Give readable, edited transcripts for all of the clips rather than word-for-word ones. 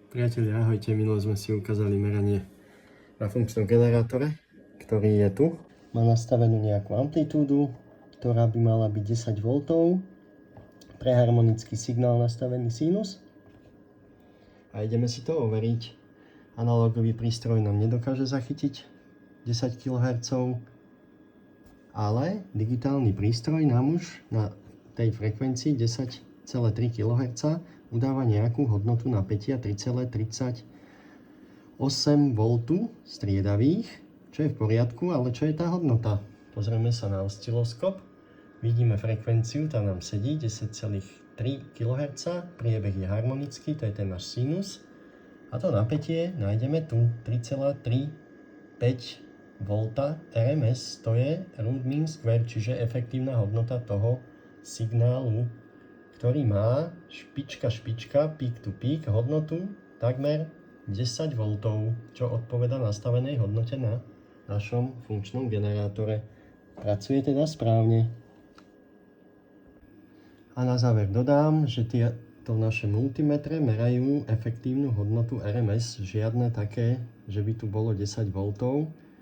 Priatelia, ahojte, minule sme si ukázali meranie na funkčnom generátore, ktorý je tu. Má nastavenú nejakú amplitúdu, ktorá by mala byť 10 V, pre harmonický signál nastavený sinus. A ideme si to overiť. Analogový prístroj nám nedokáže zachytiť 10 kHz, ale digitálny prístroj nám už na tej frekvencii 10,3 kHz udáva nejakú hodnotu napätia 3,38 V striedavých, čo je v poriadku, ale čo je tá hodnota? Pozrieme sa na osciloskop, vidíme frekvenciu, tá nám sedí 10,3 kHz, priebeh je harmonický, to je ten náš sinus, a to napätie nájdeme tu 3,35 V RMS, to je root mean square, čiže efektívna hodnota toho signálu, ktorý má špička, peak to peak, hodnotu takmer 10 V, čo odpoveda nastavenej hodnote na našom funkčnom generátore. Pracuje teda správne. A na záver dodám, že tieto naše multimetre merajú efektívnu hodnotu RMS, žiadne také, že by tu bolo 10 V,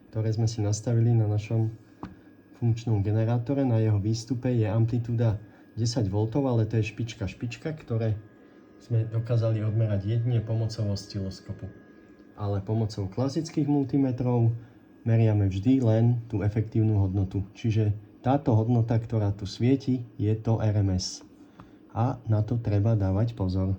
ktoré sme si nastavili na našom funkčnom generátore. Na jeho výstupe je amplitúda 10 V, ale to je špička, ktoré sme dokázali odmerať jedine pomocou osciloskopu. Ale pomocou klasických multimetrov meriame vždy len tú efektívnu hodnotu. Čiže táto hodnota, ktorá tu svieti, je to RMS. A na to treba dávať pozor.